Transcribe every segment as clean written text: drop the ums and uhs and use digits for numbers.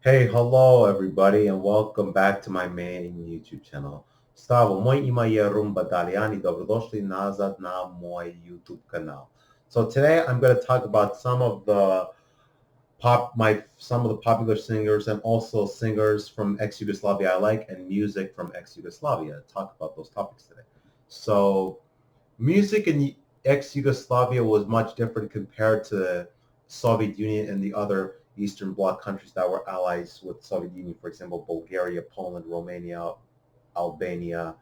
Hey, hello everybody, and welcome back to my main YouTube channel. Zdravo, moje ime je Ruben, dobrodošli nazad na moj YouTube kanal. So today I'm going to talk about some of the popular singers and also singers from ex-Yugoslavia I like and music from ex-Yugoslavia. Talk about those topics today. So music in ex-Yugoslavia was much different compared to the Soviet Union and the other Eastern Bloc countries that were allies with the Soviet Union. For example, Bulgaria, Poland, Romania, Albania,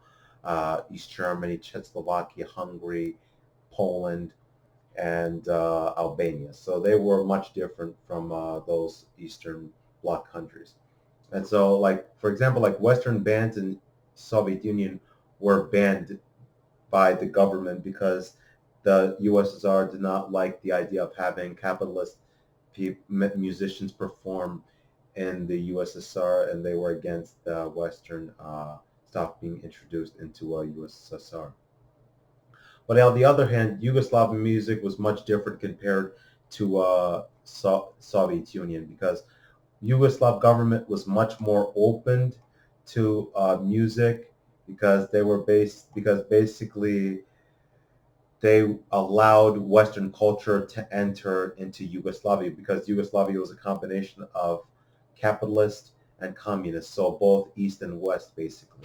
East Germany, Czechoslovakia, Hungary, Poland, and Albania. So they were much different from those Eastern Bloc countries. And so, like for example, like Western bands in Soviet Union were banned by the government because the USSR did not like the idea of having capitalist musicians perform in the USSR, and they were against the Western stuff being introduced into USSR. But on the other hand, Yugoslav music was much different compared to Soviet Union because Yugoslav government was much more open to music because because basically they allowed Western culture to enter into Yugoslavia because Yugoslavia was a combination of capitalist and communist, so both East and West basically.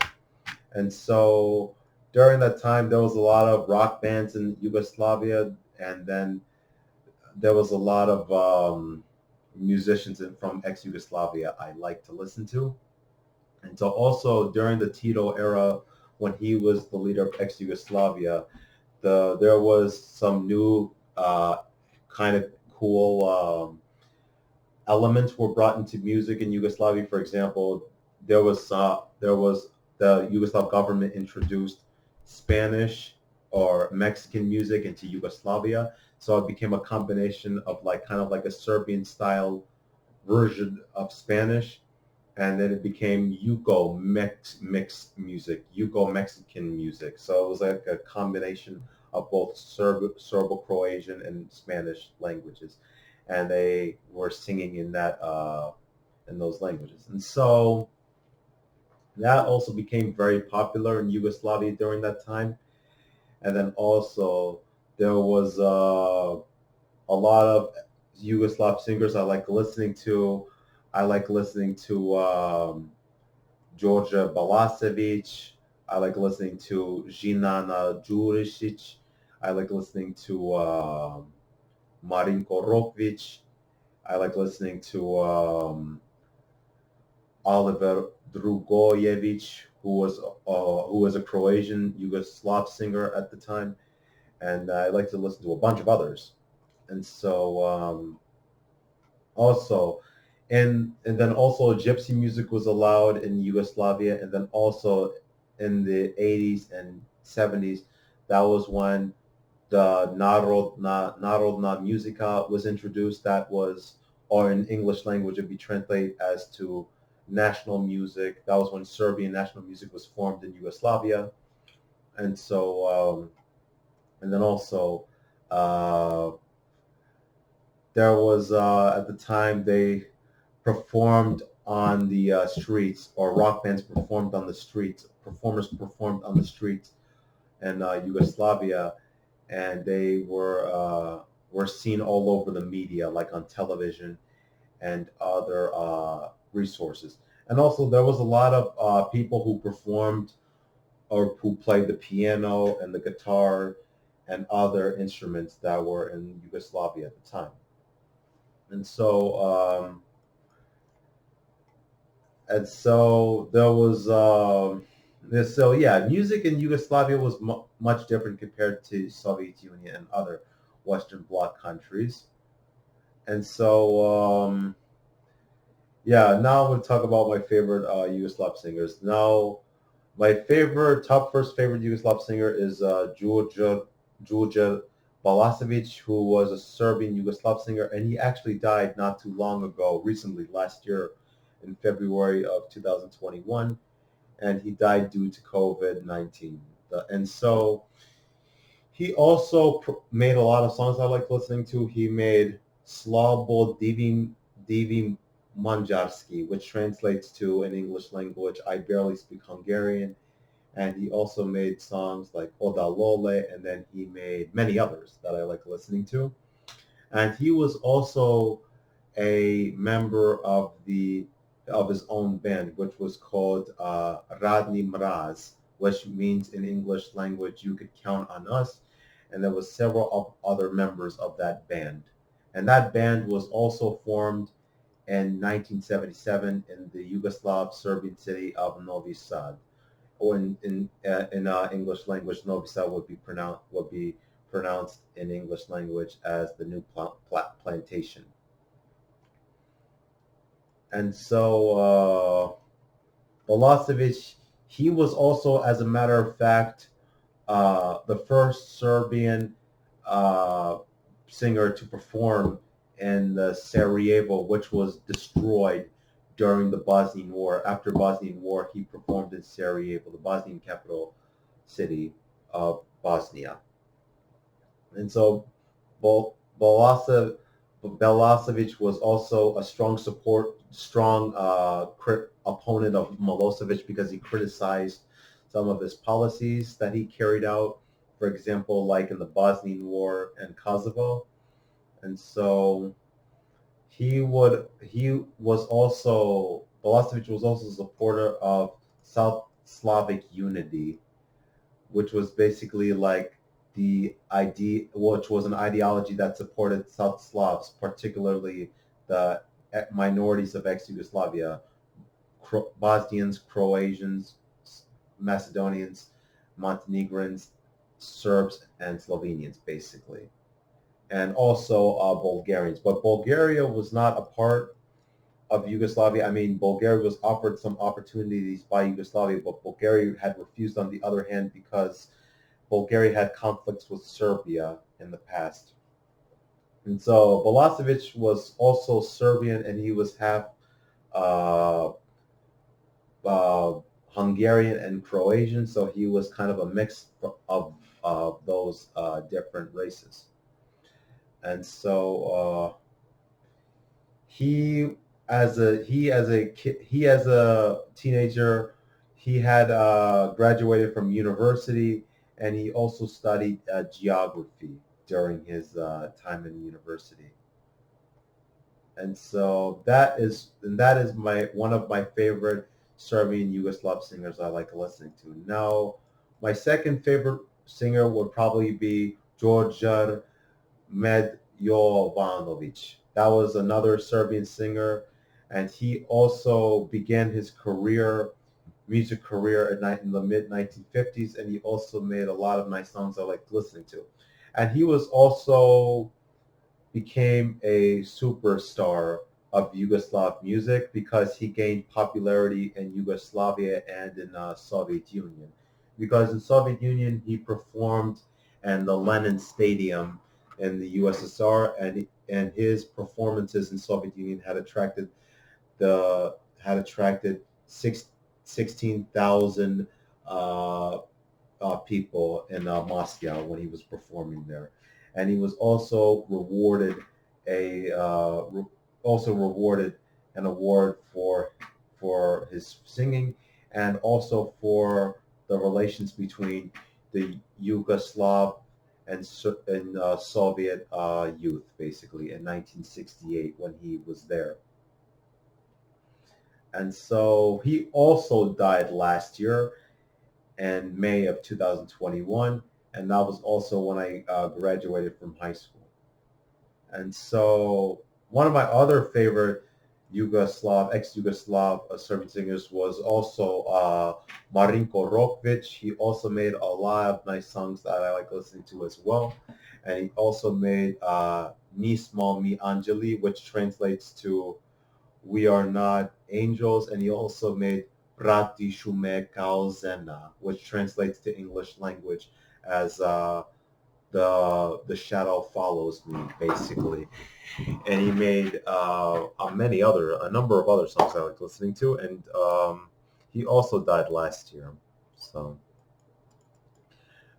And so during that time, there was a lot of rock bands in Yugoslavia, and then there was a lot of musicians from ex-Yugoslavia I like to listen to. And so also during the Tito era, when he was the leader of ex-Yugoslavia, there was some new kind of cool elements were brought into music in Yugoslavia. For example, there was the Yugoslav government introduced Spanish or Mexican music into Yugoslavia, so it became a combination of like kind of like a Serbian style version of Spanish, and then it became Yugo Mexican music. So it was like a combination of both Serbo-Croatian and Spanish languages, and they were singing in that in those languages. And so that also became very popular in Yugoslavia during that time. And then also there was a lot of Yugoslav singers I like listening to. I like listening to Georgia Balasevic. I like listening to Zinana Đurišić. I like listening to Marinko Rokvic. I like listening to Oliver Drugojevic, who was a Croatian Yugoslav singer at the time, and I like to listen to a bunch of others. And so also, and then also gypsy music was allowed in Yugoslavia, and then also in the 80s and 70s, that was when the Narodna Muzika was introduced. That was, or in English language, it'd be translated as to national music. That was when Serbian national music was formed in Yugoslavia. And so, and then also, uh, there was at the time they performed on the streets, or rock bands performed on the streets. Performers performed on the streets in Yugoslavia, and they were seen all over the media, like on television and other resources. And also, there was a lot of people who performed or who played the piano and the guitar and other instruments that were in Yugoslavia at the time. And so there was so yeah, music in Yugoslavia was much different compared to Soviet Union and other Western Bloc countries. And so yeah, now I'm going to talk about my favorite Yugoslav singers. Now, my first favorite Yugoslav singer is Đurđa Balasevic, who was a Serbian Yugoslav singer, and he actually died not too long ago, recently, last year, in February of 2021, and he died due to COVID-19. And so he also made a lot of songs I like listening to. He made Slabo Divim Manjarski, which translates to, in English language, I barely speak Hungarian. And he also made songs like Oda Lole, and then he made many others that I like listening to. And he was also a member of his own band, which was called Radni Mraz, which means in English language, you could count on us. And there was several other members of that band. And that band was also formed in 1977 in the Yugoslav Serbian city of Novi Sad, or in English language, Novi Sad would be pronounced in English language as the new plantation. And so Balašević, he was also, as a matter of fact, the first Serbian singer to perform in the Sarajevo, which was destroyed during the Bosnian War. After Bosnian War, he performed in Sarajevo, the Bosnian capital city of Bosnia. And so Balašević was also a strong opponent of Milosevic because he criticized some of his policies that he carried out, for example, like in the Bosnian War and Kosovo. And so Balašević was also a supporter of South Slavic unity, which was basically like which was an ideology that supported South Slavs, particularly the minorities of ex-Yugoslavia, Bosnians, Croatians, Macedonians, Montenegrins, Serbs, and Slovenians, basically. And also Bulgarians. But Bulgaria was not a part of Yugoslavia. I mean, Bulgaria was offered some opportunities by Yugoslavia, but Bulgaria had refused on the other hand because Bulgaria had conflicts with Serbia in the past. And so Balašević was also Serbian, and he was half Hungarian and Croatian, so he was kind of a mix of those different races. And so he as a teenager, he had graduated from university, and he also studied geography during his time in university. And so that is one of my favorite Serbian Yugoslav singers I like listening to. Now, my second favorite singer would probably be Đorđe Medjovanović. That was another Serbian singer, and he also began his music career in the mid-1950s, and he also made a lot of nice songs I liked listening to. And he was also became a superstar of Yugoslav music because he gained popularity in Yugoslavia and in Soviet Union. Because in Soviet Union, he performed in the Lenin Stadium in the USSR, and his performances in Soviet Union had attracted 16,000 people in Moscow when he was performing there, and he was also rewarded an award for his singing, and also for the relations between the Yugoslav and Soviet youth, basically, in 1968 when he was there. And so he also died last year in May of 2021, and that was also when I graduated from high school. And so one of my other favorite ex-Yugoslav Serbian singers was also Marinko Rokvić. He also made a lot of nice songs that I like listening to as well. And he also made Nismo mi Anđeli, which translates to We Are Not Angels. And he also made Prati Shume Kao Zena, which translates to English language as the shadow follows me, basically. And he made a number of other songs I like listening to, and he also died last year.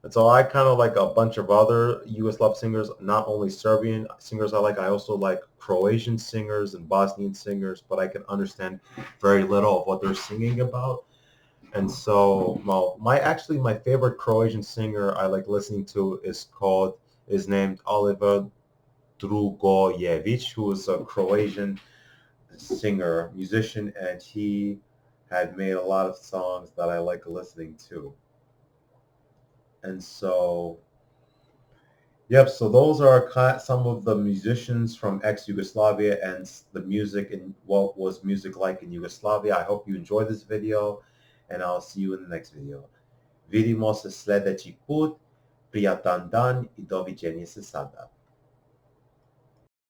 And so I kind of like a bunch of other Yugoslav singers, not only Serbian singers I also like Croatian singers and Bosnian singers, but I can understand very little of what they're singing about. And so, well, my favorite Croatian singer I like listening to is named Oliver Drugojevic, who is a Croatian singer, musician, and he had made a lot of songs that I like listening to. And so, yep, so those are some of the musicians from ex-Yugoslavia and the music and what was music like in Yugoslavia. I hope you enjoyed this video, and I'll see you in the next video. Vidimo se sljedeći put. Prijatan dan I doviđenje se sada.